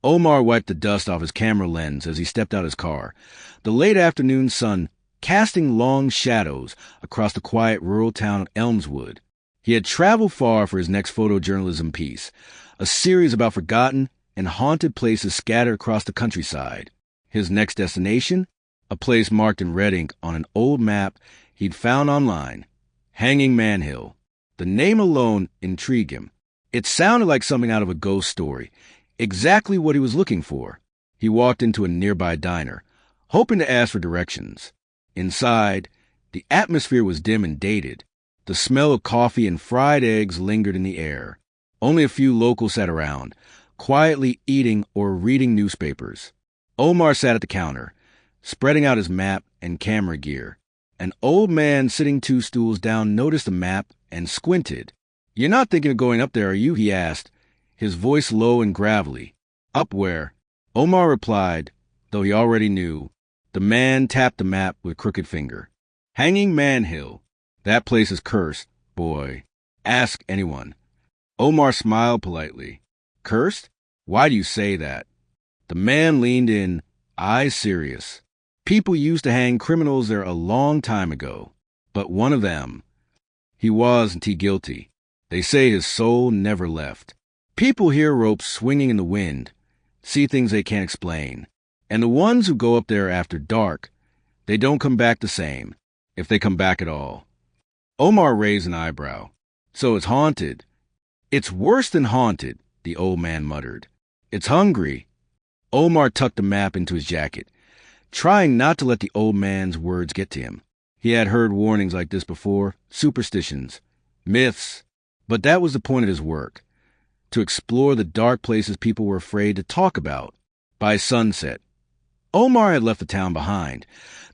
Omar wiped the dust off his camera lens as he stepped out his car, the late afternoon sun casting long shadows across the quiet rural town of Elmswood. He had traveled far for his next photojournalism piece, a series about forgotten and haunted places scattered across the countryside. His next destination? A place marked in red ink on an old map he'd found online. Hanging Man Hill. The name alone intrigued him. It sounded like something out of a ghost story, exactly what he was looking for. He walked into a nearby diner, hoping to ask for directions. Inside, the atmosphere was dim and dated. The smell of coffee and fried eggs lingered in the air. Only a few locals sat around, quietly eating or reading newspapers. Omar sat at the counter, spreading out his map and camera gear. An old man sitting 2 stools down noticed the map and squinted. "You're not thinking of going up there, are you?" he asked, his voice low and gravelly. "Up where?" Omar replied, though he already knew. The man tapped the map with crooked finger. "Hanging Man Hill. That place is cursed, boy. Ask anyone." Omar smiled politely. "Cursed? Why do you say that?" The man leaned in, eyes serious. "People used to hang criminals there a long time ago. But one of them, he wasn't guilty. They say his soul never left. People hear ropes swinging in the wind, see things they can't explain. And the ones who go up there after dark, they don't come back the same, if they come back at all." Omar raised an eyebrow. "So it's haunted." "It's worse than haunted," the old man muttered. "It's hungry." Omar tucked the map into his jacket, trying not to let the old man's words get to him. He had heard warnings like this before, superstitions, myths, but that was the point of his work, to explore the dark places people were afraid to talk about. By sunset, Omar had left the town behind,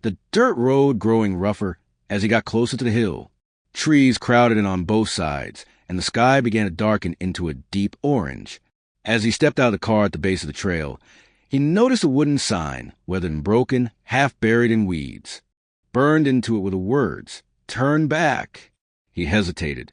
the dirt road growing rougher as he got closer to the hill. Trees crowded in on both sides, and the sky began to darken into a deep orange. As he stepped out of the car at the base of the trail, he noticed a wooden sign, weathered and broken, half buried in weeds. Burned into it were the words, "Turn back." He hesitated,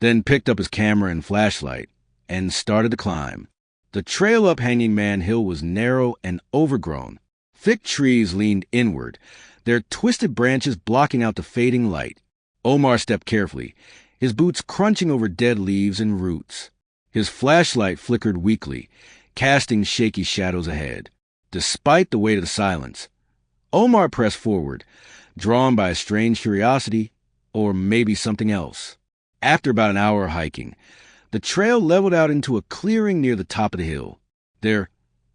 then picked up his camera and flashlight, and started to climb. The trail up Hanging Man Hill was narrow and overgrown. Thick trees leaned inward, their twisted branches blocking out the fading light. Omar stepped carefully, his boots crunching over dead leaves and roots. His flashlight flickered weakly, casting shaky shadows ahead. Despite the weight of the silence, Omar pressed forward, drawn by a strange curiosity, or maybe something else. After about an hour of hiking, the trail leveled out into a clearing near the top of the hill. There,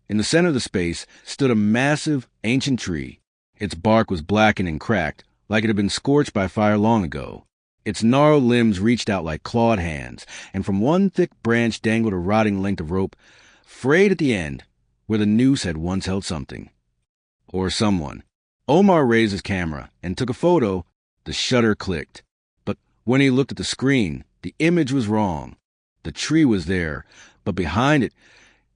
in the center of the space, stood a massive, ancient tree. Its bark was blackened and cracked, like it had been scorched by fire long ago. Its gnarled limbs reached out like clawed hands, and from one thick branch dangled a rotting length of rope, frayed at the end, where the noose had once held something. Or someone. Omar raised his camera and took a photo. The shutter clicked. But when he looked at the screen, the image was wrong. The tree was there, but behind it,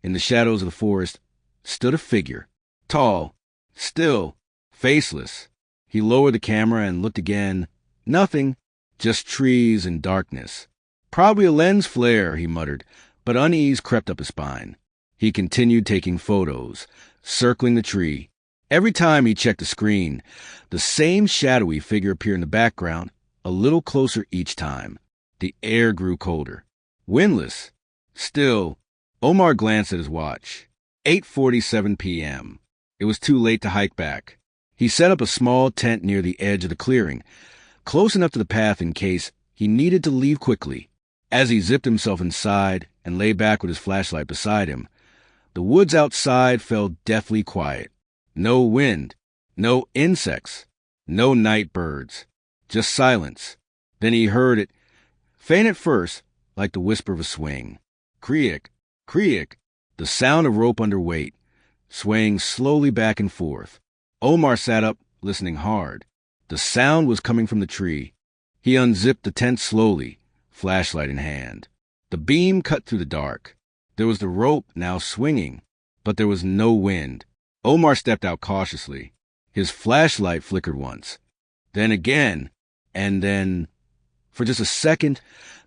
in the shadows of the forest, stood a figure. Tall, still, faceless. He lowered the camera and looked again. Nothing, just trees and darkness. "Probably a lens flare," he muttered, but unease crept up his spine. He continued taking photos, circling the tree. Every time he checked the screen, the same shadowy figure appeared in the background, a little closer each time. The air grew colder. Windless. Still, Omar glanced at his watch. 8:47 p.m. It was too late to hike back. He set up a small tent near the edge of the clearing, close enough to the path in case he needed to leave quickly. As he zipped himself inside and lay back with his flashlight beside him, the woods outside felt deathly quiet. No wind, no insects, no night birds, just silence. Then he heard it, faint at first, like the whisper of a swing. Creak, creak, the sound of rope under weight, swaying slowly back and forth. Omar sat up, listening hard. The sound was coming from the tree. He unzipped the tent slowly, flashlight in hand. The beam cut through the dark. There was the rope now swinging, but there was no wind. Omar stepped out cautiously. His flashlight flickered once, then again, and then, for just a second,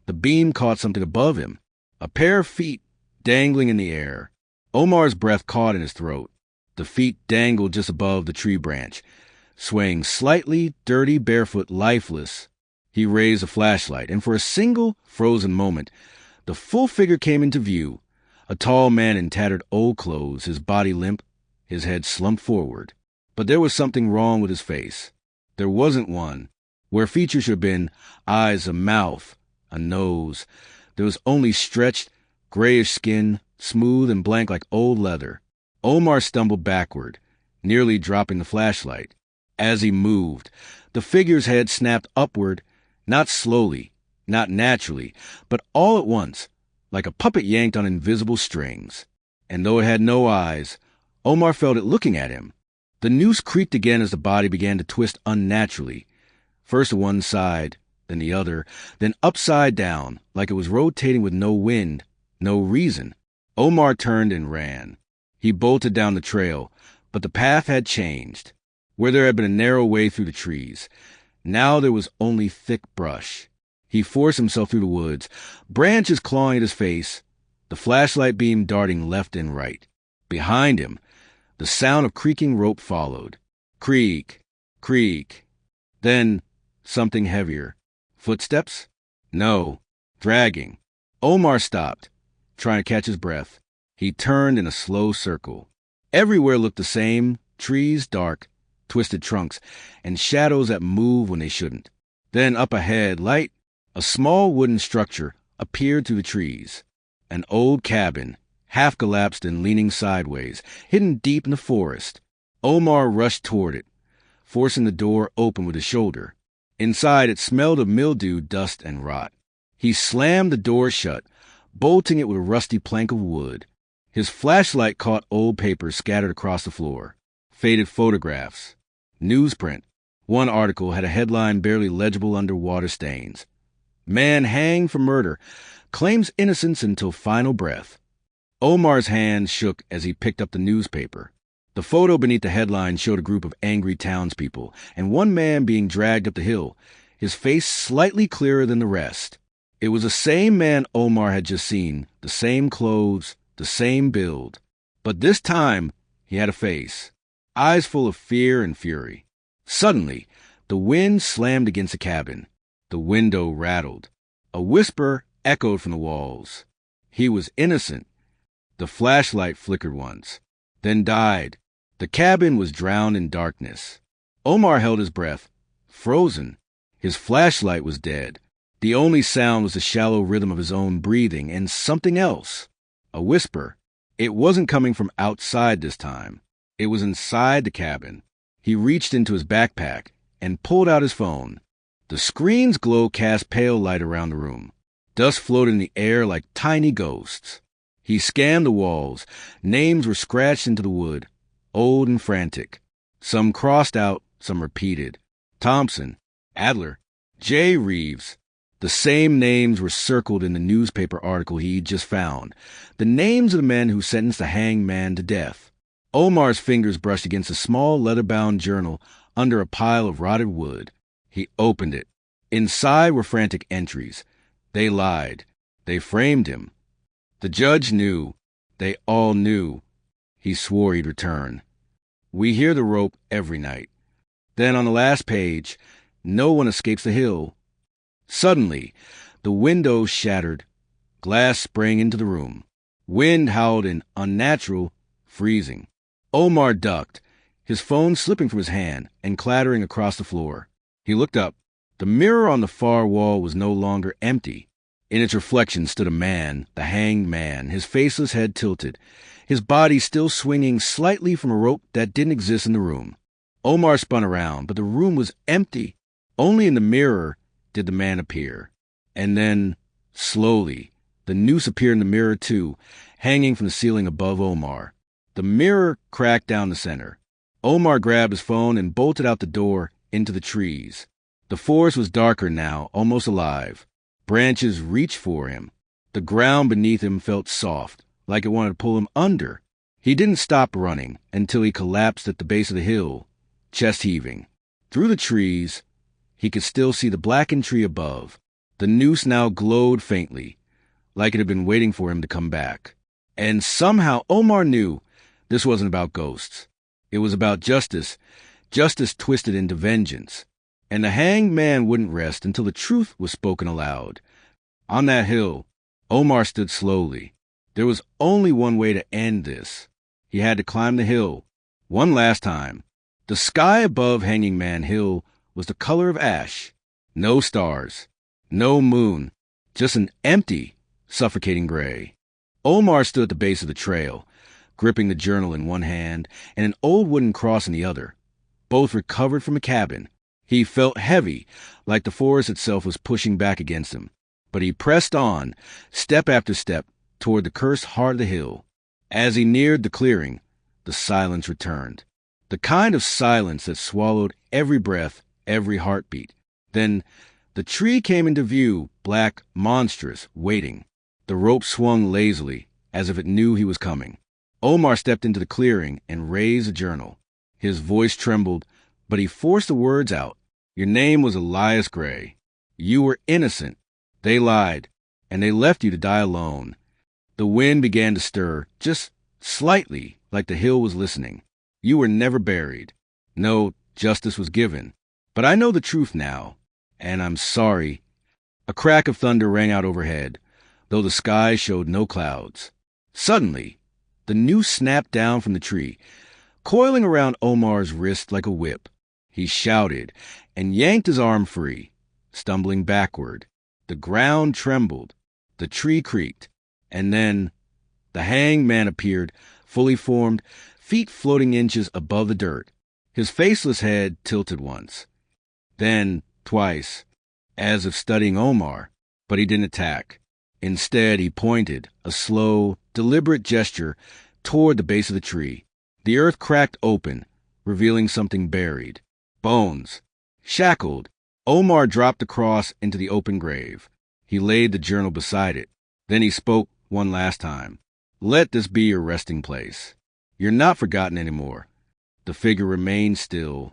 the beam caught something above him, a pair of feet dangling in the air. Omar's breath caught in his throat. The feet dangled just above the tree branch, swaying slightly, dirty, barefoot, lifeless. He raised a flashlight, and for a single, frozen moment, the full figure came into view. A tall man in tattered old clothes, his body limp, his head slumped forward. But there was something wrong with his face. There wasn't one. Where features should have been, eyes, a mouth, a nose, there was only stretched, grayish skin, smooth and blank like old leather. Omar stumbled backward, nearly dropping the flashlight. As he moved, the figure's head snapped upward, not slowly, not naturally, but all at once, like a puppet yanked on invisible strings. And though it had no eyes, Omar felt it looking at him. The noose creaked again as the body began to twist unnaturally, first to one side, then the other, then upside down, like it was rotating with no wind, no reason. Omar turned and ran. He bolted down the trail, but the path had changed. Where there had been a narrow way through the trees, now there was only thick brush. He forced himself through the woods, branches clawing at his face, the flashlight beam darting left and right. Behind him, the sound of creaking rope followed. Creak, creak. Then, something heavier. Footsteps? No. Dragging. Omar stopped, trying to catch his breath. He turned in a slow circle. Everywhere looked the same, trees dark, twisted trunks, and shadows that move when they shouldn't. Then up ahead, light, a small wooden structure appeared through the trees. An old cabin, half collapsed and leaning sideways, hidden deep in the forest. Omar rushed toward it, forcing the door open with his shoulder. Inside, it smelled of mildew, dust, and rot. He slammed the door shut, bolting it with a rusty plank of wood. His flashlight caught old papers scattered across the floor, faded photographs, newsprint. One article had a headline barely legible under water stains. Man hanged for murder, claims innocence until final breath. Omar's hand shook as he picked up the newspaper. The photo beneath the headline showed a group of angry townspeople, and one man being dragged up the hill, his face slightly clearer than the rest. It was the same man Omar had just seen, the same clothes, the same build. But this time, he had a face, eyes full of fear and fury. Suddenly, the wind slammed against the cabin. The window rattled. A whisper echoed from the walls. He was innocent. The flashlight flickered once, then died. The cabin was drowned in darkness. Omar held his breath, frozen. His flashlight was dead. The only sound was the shallow rhythm of his own breathing and something else. A whisper. It wasn't coming from outside this time. It was inside the cabin. He reached into his backpack and pulled out his phone. The screen's glow cast pale light around the room. Dust floated in the air like tiny ghosts. He scanned the walls. Names were scratched into the wood, old and frantic. Some crossed out, some repeated. Thompson, Adler, J. Reeves. The same names were circled in the newspaper article he'd just found. The names of the men who sentenced the hanged man to death. Omar's fingers brushed against a small leather-bound journal under a pile of rotted wood. He opened it. Inside were frantic entries. They lied. They framed him. The judge knew. They all knew. He swore he'd return. We hear the rope every night. Then on the last page, no one escapes the hill. Suddenly, the window shattered. Glass sprang into the room. Wind howled in unnatural, freezing. Omar ducked, his phone slipping from his hand and clattering across the floor. He looked up. The mirror on the far wall was no longer empty. In its reflection stood a man, the hanged man, his faceless head tilted, his body still swinging slightly from a rope that didn't exist in the room. Omar spun around, but the room was empty. Only in the mirror did the man appear. And then, slowly, the noose appeared in the mirror too, hanging from the ceiling above Omar. The mirror cracked down the center. Omar grabbed his phone and bolted out the door into the trees. The forest was darker now, almost alive. Branches reached for him. The ground beneath him felt soft, like it wanted to pull him under. He didn't stop running until he collapsed at the base of the hill, chest heaving. Through the trees, he could still see the blackened tree above. The noose now glowed faintly, like it had been waiting for him to come back. And somehow Omar knew this wasn't about ghosts. It was about justice, justice twisted into vengeance. And the hanged man wouldn't rest until the truth was spoken aloud. On that hill, Omar stood slowly. There was only one way to end this. He had to climb the hill, one last time. The sky above Hanging Man Hill was the color of ash. No stars, no moon, just an empty, suffocating gray. Omar stood at the base of the trail, gripping the journal in one hand and an old wooden cross in the other, both recovered from a cabin. He felt heavy, like the forest itself was pushing back against him. But he pressed on, step after step, toward the cursed heart of the hill. As he neared the clearing, the silence returned. The kind of silence that swallowed every breath, every heartbeat. Then the tree came into view, black, monstrous, waiting. The rope swung lazily, as if it knew he was coming. Omar stepped into the clearing and raised the journal. His voice trembled, but he forced the words out. Your name was Elias Gray. You were innocent. They lied, and they left you to die alone. The wind began to stir, just slightly, like the hill was listening. You were never buried. No, justice was given. But I know the truth now, and I'm sorry. A crack of thunder rang out overhead, though the sky showed no clouds. Suddenly, the noose snapped down from the tree, coiling around Omar's wrist like a whip. He shouted and yanked his arm free, stumbling backward. The ground trembled, the tree creaked, and then the hanged man appeared, fully formed, feet floating inches above the dirt. His faceless head tilted once, then twice, as if studying Omar, but he didn't attack. Instead, he pointed, a slow, deliberate gesture, toward the base of the tree. The earth cracked open, revealing something buried. Bones. Shackled, Omar dropped the cross into the open grave. He laid the journal beside it. Then he spoke one last time. Let this be your resting place. You're not forgotten anymore. The figure remained still,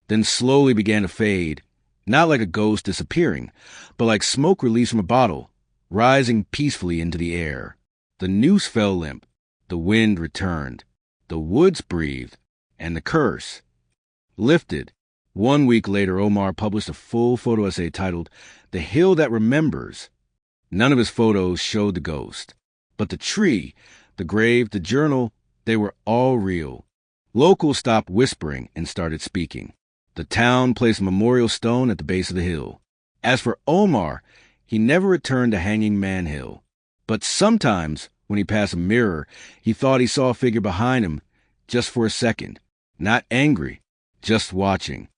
then slowly began to fade, not like a ghost disappearing, but like smoke released from a bottle, rising peacefully into the air. The noose fell limp. The wind returned. The woods breathed, and the curse lifted. 1 week later, Omar published a full photo essay titled The Hill That Remembers. None of his photos showed the ghost, but the tree, the grave, the journal, they were all real. Locals stopped whispering and started speaking. The town placed a memorial stone at the base of the hill. As for Omar, he never returned to Hanging Man Hill. But sometimes, when he passed a mirror, he thought he saw a figure behind him just for a second. Not angry, just watching.